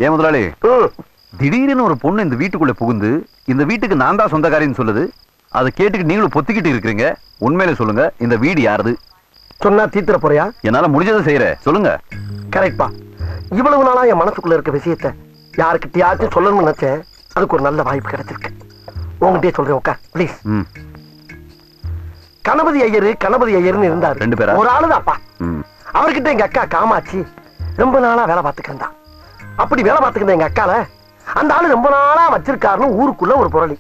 ஏன் முதலாளி, திடீர்னு ஒரு பொண்ணு இந்த வீட்டுக்குள்ள புகுந்து இந்த வீட்டுக்கு நான் தான் சொந்தக்காரின்னு சொல்லுது. அதை கேட்டுக்கு நீங்களும் பொத்திக்கிட்டு இருக்கிறீங்க. உண்மையில சொல்லுங்க, இந்த வீடு யாருது? சொன்னா தீத்துற போறியா? என்னால முடிஞ்சதை செய்யறேன், சொல்லுங்க. கரெக்ட்பா. இவ்வளவு நாளா என் மனசுக்குள்ள இருக்க விஷயத்த யாருக்கிட்டயாச்சும் சொல்லணும்னு நினைச்சேன். அதுக்கு ஒரு நல்ல வாய்ப்பு கிடைச்சிருக்கு. உங்ககிட்டயே சொல்றேன், உட்கார் ப்ளீஸ். கணபதி ஐயர்னு இருந்தாரு. 2 பேரா? ஒரு ஆளுதான்ப்பா. அவர்கிட்ட எங்க அக்கா காமாட்சி ரொம்ப நாளா வேலை பார்த்துக்கிட்டா. அப்படி வேலை பார்த்துக்கிட்ட எங்க அக்கால அந்த ஆளு ரொம்ப நாளா வச்சிருக்காருன்னு ஊருக்குள்ள ஒரு புரளி.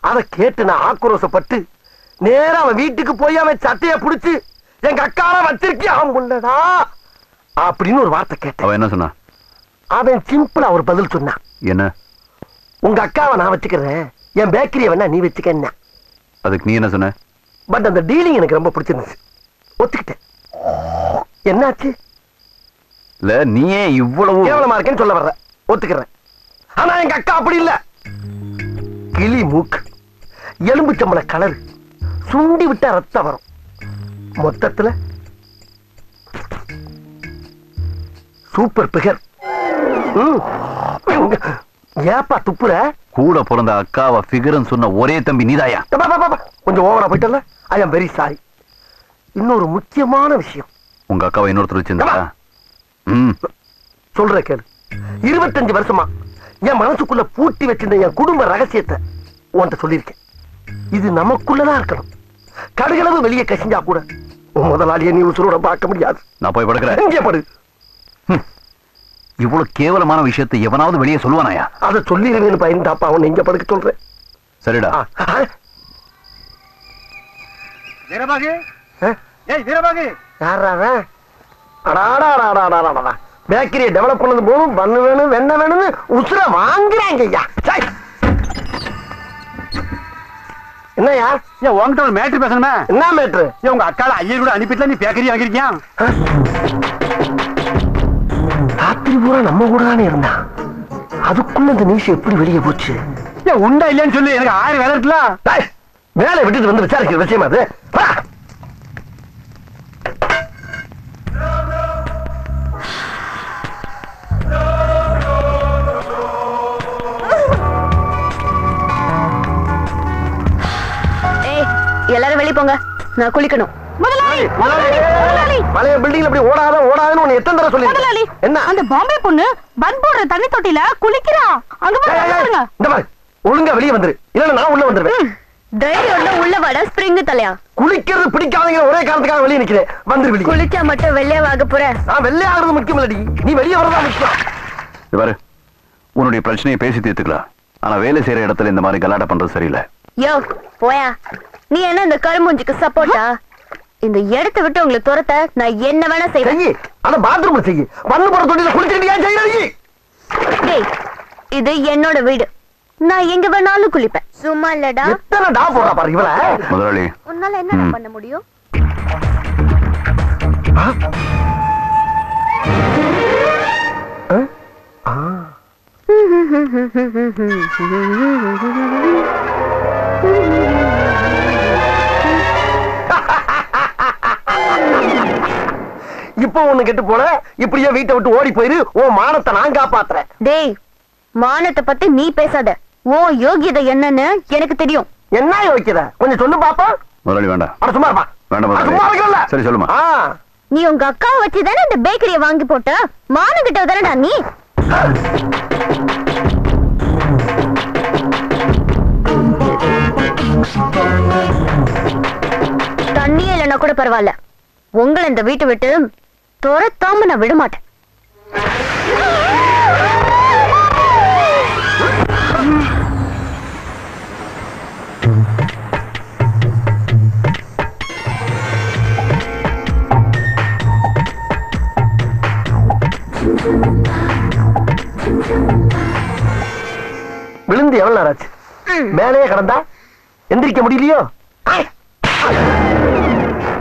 அதை கேட்டு நான் ஆக்ரோஷப்பட்டு நேரா அவன் வீட்டுக்கு போய் அவன் சட்டையை பிடிச்சு எங்க அக்கால வச்சிருக்கியா முன்னடா அப்படின்னு ஒரு வார்த்தை கேட்டேன். அவன் என்ன சொன்னா? அவன் சிம்பிளா ஒரு பதில் சொன்னான். என்ன? உங்க அக்காவை நான் வச்சுக்கிறேன், என் பேக்கரியை வேணா நீ வச்சுக்க. அதுக்கு நீ என்ன சொன்ன? பட் அந்த டீலிங் எனக்கு ரொம்ப பிடிச்சிருந்துச்சு, ஒத்துக்கிட்டேன். என்னாச்சு? இல்ல நீயே இவ்வளவு கேவலமா இருக்கேன்னு சொல்ல வர்ற, ஒத்துக்கிறேன். ஆனா எங்க அக்கா அப்படி இல்ல. கிளி மூக்கு, எலும்பு சம்பள கலர், சுண்டி விட்டா ரத்தம் வரும். மொத்தத்துல சூப்பர் பிகர். ஏப்பா துப்புற? கூட பிறந்த அக்காவை ஃபிகர்னு சொன்ன ஒரே தம்பி நீதாயா? கொஞ்சம் ஓவரா போயிட்டல. ஐ அம் வெரி சாரி. இன்னொரு முக்கியமான விஷயம், உங்க அக்காவை இன்னொருத்தர் வச்சிருந்தா? சொல்ற கேளு. 25 வருஷமா என் மனசுக்குள்ள பூட்டி வச்சிருந்த என் குடும்ப ரகசியத்தை உன்கிட்ட சொல்லியிருக்கேன். இது நமக்குள்ளதான் இருக்கணும். கடுகளவு வெளியே கசிஞ்சா கூட உன் முதலாளியை நீ உசுரோட பார்க்க முடியாது. நான் போய் படுக்கிறேன். இங்கே படு. இவ்வளவு கேவலமான விஷயத்தை எவனாவது வெளியே சொல்லுவானாயா? அதை சொல்லிடுவேன்னு பயந்தாப்பா அவன் இங்க படுக்க சொல்றேன். சரிடா. வீரபாகு, ஏய் வீரபாகு, யாரா அவன்? அடாடாடாடாடாடா, பேக்கரியை டெவலப் பண்ணது போதும் பண்ணு வேணும் வெண்ணெய் வேணும்னு உசுர வாங்குறாங்க ஐயா. என்னையா? ஏன் உங்ககிட்ட ஒரு மேட்ரு பேசணுமே? என்ன மேட்ரு? ஏன் உங்க அக்கால ஐயர் கூட அனுப்பிட்டு நீ பேக்கரி வாங்கிருக்கியா? ராத்திரி பூரா நம்ம கூட தானே இருந்தான். அதுக்குள்ள இந்த நியூஸ் எப்படி வெளியே போச்சு? ஏன் உண்டா இல்லையான்னு சொல்லி, எனக்கு 1000 வேலை இருக்குல்ல. வேலை விட்டுட்டு வந்து விசாரிக்கிற விஷயமா அது? எல்லாரும் வெளிய போங்க, நான் குளிக்கணும். பழைய பில்டிங்ல இப்படி ஓடாதுன்னு உன்னை எத்தனை தடவை சொல்லி? என்ன அந்த பாம்பே பொண்ணு பன் போடுற தண்ணி தொட்டில குளிக்கிறா. அங்க பாருங்க. இந்த மாதிரி ஒழுங்கா வெளியே வந்துரு, இல்லன்னா நான் உள்ள வந்துருவேன். தைரியம் உள்ள வட ஸ்பிரிங் தலையா. குளிக்கிறது பிடிக்காதீங்க ஒரே காரணத்துக்காக வெளியே நிக்கிறேன். வந்துரு வெளியே. குளிச்சா மட்டும் வெள்ளையாக போற? நான் வெள்ளை ஆகுறது முக்கியம் இல்லடி, நீ வெளியே வரதா முக்கியம். பாரு, உன்னுடைய பிரச்சனையை பேசி தீர்த்துக்கலாம். ஆனா வேலை செய்யற இடத்துல இந்த மாதிரி கலாட்டா பண்றது சரியில்லை. யோ போயா, நீ என்ன இந்த கருமூஞ்சிக்கு சப்போர்ட்டா? இந்த இடத்தை விட்டு உங்களுக்கு துரத்த நான் என்ன வேணா செய்வேன். ஆனா பாத்ரூம்ல செய்ய பண்ணு போற தொட்டில குளிச்சிட்டு ஏன் செய்யறீங்க? டேய், இது என்னோட வீடு, நான் எங்க வேணாலும் குளிப்பேன். சும்மா இல்லடா. எத்தனை டா போறா பாரு இவள. முதலாளி, உன்னால என்ன பண்ண முடியும்? இப்போ ஒண்ணு கெட்டு போல, இப்படியே வீட்டை விட்டு ஓடி போயிரு. ஓ மானத்தை நான் காப்பாத்துறேன். டேய், மானத்தை பத்தி நீ பேசாத. ஓ யோகியதை என்னன்னு எனக்கு தெரியும். என்ன யோகிக்கிற? கொஞ்சம் சொல்லு பாப்பா. முதலாளி வேண்டாம். அட சும்மா இருப்பா. வேண்டாம் சும்மா இருக்கல. சரி சொல்லுமா. நீ உங்க அக்காவை வச்சுதானே இந்த பேக்கரியை வாங்கி போட்ட? மானம் கிட்ட தானடா நீ. தண்ணி இல்லைன்னா கூட பரவாயில்ல, உங்களை இந்த வீட்டை விட்டு துரத்தாம நான் விட மாட்டேன். விழுந்து எவ்வளவு நேரம் ஆச்சு? மேலே கடந்தா எந்திரிக்க முடியலையோ?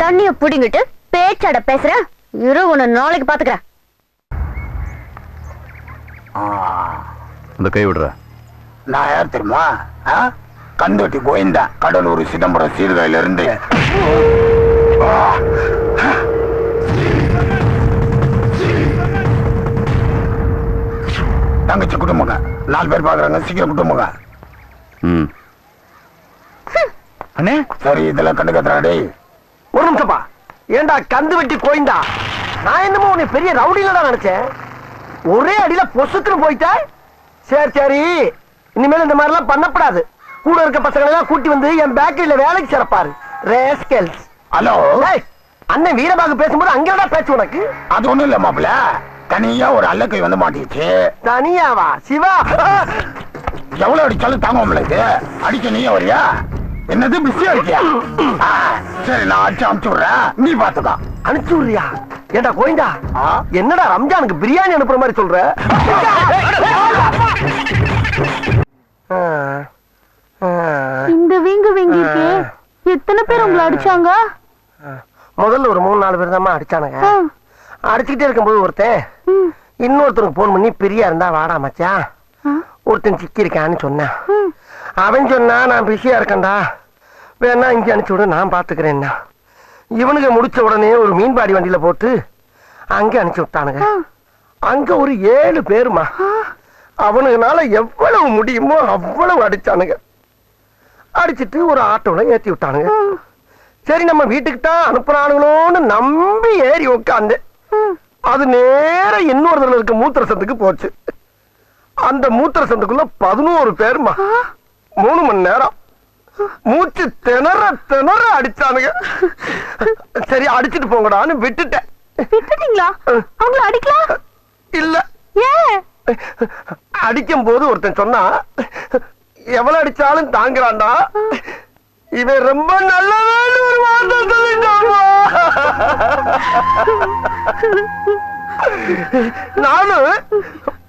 தண்ணிய புடிங்கிட்டு பேச்சாட பேசுற. இரு, உன்னை நாளைக்கு பாத்துக்கிறேன். அந்த கை விடுற. நான் யார் தெரியுமா? கந்தோட்டி கோவிந்தா, கடலூர் சிதம்பரம் சீர்காழில இருந்து. குடும்பங்க 4 பேர் பாக்குறாங்க சீக்கிரம் குடும்பங்க அண்ணே சரி இதெல்லாம் கண்டுக்கத்துறாடே ஒரு நிமிஷப்பா ஏண்டா கந்து வெட்டி கோயிந்தா நான் என்னமோ உன்னை பெரிய ரவுடியில நினைச்சேன் ஒரே அடியில பொசுக்குன்னு போயிட்ட சரி சரி இனிமேல் இந்த மாதிரி எல்லாம் பண்ணப்படாது கூட இருக்க பசங்களை எல்லாம் கூட்டி வந்து என் பேக்கரியில வேலைக்கு சிறப்பாரு ரேஸ்கல்ஸ் ஹலோ அண்ணன் வீரபாகு பேசும்போது அங்கடா பேச்சு உனக்கு அது ஒண்ணும் இல்ல மாப்பிள்ள தனியா ஒரு அல்லக்கை வந்து மாட்டிச்சு தனியாவா சிவா எவ்வளவு அடிச்சாலும் தாங்க உங்களுக்கு அடிக்க நீயே வரியா என்னது பிஸியா இருக்கியா சரி நான் அடிச்சு அனுப்பிச்சு விடுறேன் நீ பாத்துக்கோ அனுப்பிச்சு விடுறியா ஏண்டா கோயிந்தா என்னடா ரம்ஜானுக்கு பிரியாணி அனுப்புற மாதிரி சொல்ற இந்த வீங்கு வீங்கிருக்கு எத்தனை பேர் உங்களை அடிச்சாங்க முதல்ல ஒரு 3-4 பேர் தான் அடிச்சானுங்க அடிச்சுக்கிட்டே இருக்கும்போது ஒருத்தன் இன்னொருத்தருக்கு போன் பண்ணி பிரியா இருந்தா வாடா மச்சான் ஒருத்தன் சிக்கி இருக்கான்னு சொன்னான் அவன் சொன்னா நான் பிஸியா இருக்கேன்டா வேணா இங்க அனுப்பிச்சு விடு நான் பாத்துக்கிறேன்னா இவனுக்கு முடிச்ச உடனே ஒரு மீன்பாடி வண்டியில போட்டு அங்க அனுப்பிச்சு விட்டானுங்க அங்க ஒரு 7 பேருமா அவனுங்கனால எவ்வளவு முடியுமோ அவ்வளவு அடிச்சானுங்க அடிச்சிட்டு ஒரு ஆட்டோல ஏத்தி விட்டானுங்க சரி நம்ம வீட்டுக்கு தான் அனுப்புறானுங்களோன்னு நம்பி ஏறி உட்காந்து அது நேர இன்னொரு இருக்க மூத்திர சந்துக்கு போச்சு அந்த மூத்திர சந்துக்குள்ள 11 பேருமா 3 மணி நேரம் மூச்சு திணற அடிச்சானுங்க சரி அடிச்சிட்டு போங்கடான்னு விட்டுட்டேன் விட்டுட்டீங்களா அவங்கள அடிக்கலாம் இல்ல ஏன் அடிக்கும் போது ஒருத்தன் சொன்னா எவ்வளவு அடிச்சாலும் தாங்குறான்டா இவன் ரொம்ப நல்லவன்னு ஒரு வார்த்தை சொல்லிட்டாமா நானும்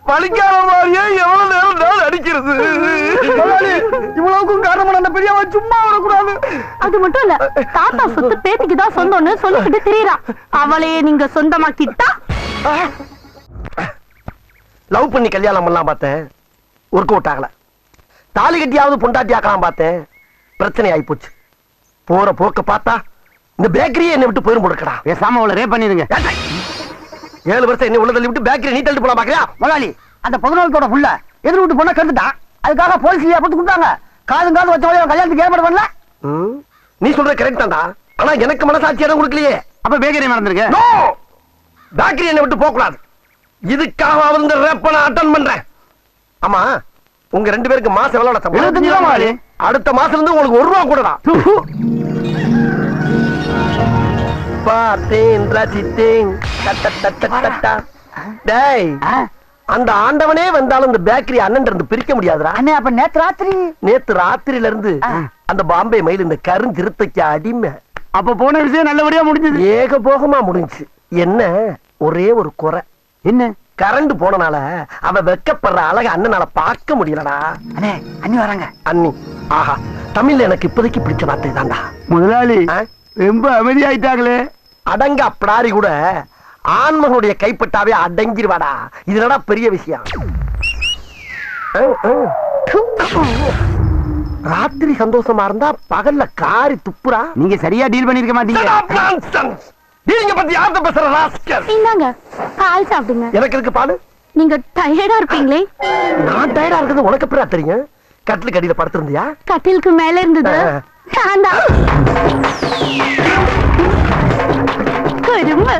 பழிக்காத மாதிரியே எவ்வளவு நேரம் நான் அடிக்கிறது இவ்வளவுக்கும் காரணம் அந்த பெரியவன் சும்மா வரக்கூடாது அது மட்டும் இல்ல தாத்தா சொத்து பேத்திக்கு தான் சொந்தம்னு சொல்லிக்கிட்டு திரியறான் அவளையே நீங்க சொந்தமாக்கிட்டா லவ் பண்ணி கல்யாணம் பண்ணலாம் பார்த்தேன் ஒர்க் அவுட் ஆகல தாலி கட்டியாவது பொண்டாட்டி ஆக்கலாம் பார்த்தேன் பிரச்சனை ஆகி போச்சு போற போக்க பார்த்தா இந்த பேக்கரியே என்னை விட்டு போயிரும் போடுக்கடா பேசாம அவளை ரேப் பண்ணிடுங்க 7 வருஷம் என்ன உள்ள தள்ளி விட்டு பேக்கரி நீ தள்ளி போலாம் பாக்கறியா முதலாளி அந்த 14 புள்ள எதிர் வீட்டு பொண்ணை கருத்துட்டான் அதுக்காக போலீஸ்ல போட்டு கொடுத்தாங்க காது வச்ச வழி கல்யாணத்துக்கு ஏற்பாடு பண்ணல நீ சொல்ற கரெக்ட் தான்டா ஆனா எனக்கு மனசாட்சி இடம் கொடுக்கலையே அப்ப பேக்கரி நடந்திருக்கு நோ பேக்கரி என்னை விட்டு போக கூடாது இதுக்காக இந்த ரேப்ப நான் அட்டன் பண்றேன் ஆமா உங்க 2 பேருக்கு மாசம் எவ்வளவு சம்பளம் 75 ரூபா முதலாளி அடுத்த மாசம் இருந்து உங்களுக்கு 1 ரூபா கூடடா பார்த்தேன் ரசித்தேன் டேய் அந்த ஆண்டவனே வந்தாலும் இந்த பேக்கரி அண்ணன் இருந்து பிரிக்க முடியாதுடா அண்ணே அப்ப நேத்து ராத்திரியில இருந்து அந்த பாம்பே மயில் இந்த கருஞ்சிருத்தைக்கு அடிமை அப்ப போன விஷயம் நல்லபடியா முடிஞ்சது ஏகபோகமா முடிஞ்சு என்ன ஒரே ஒரு குறை என்ன கரண்ட் போனனால அவ வெக்கப்படுற அழக அண்ணனால பார்க்க முடியலடா அண்ணே அண்ணி வராங்க அண்ணி ஆஹா தமிழ்ல எனக்கு இப்போதைக்கு பிடிச்ச வார்த்தை தான்டா முதலாளி ரொம்ப அமைதியாயிட்டாங்களே அடங்க அப்படாரி கூட ஆண்மகனுடைய கைப்பட்டாவே அடங்கிருவாடா இதுலடா பெரிய விஷயம் ராத்திரி சந்தோஷமா இருந்தா பகல்ல காரி துப்புறா நீங்க சரியா டீல் பண்ணிருக்க மாட்டீங்க நீங்க பத்தி யார்த்த பேசுற ராஸ்கல் இந்தாங்க பால் சாப்பிடுங்க எனக்கு இருக்கு பாலு நீங்க டயர்டா இருப்பீங்களே நான் டயர்டா இருக்கிறது உனக்கு எப்படா தெரியும் கட்டிலுக்கு அடியில படுத்திருந்தியா கட்டிலுக்கு மேல இருந்தது நான் தான் கரும்பு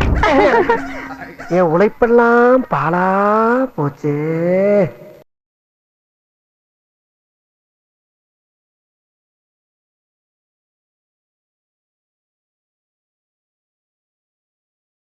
என் உழைப்பெல்லாம் பாலா போச்சு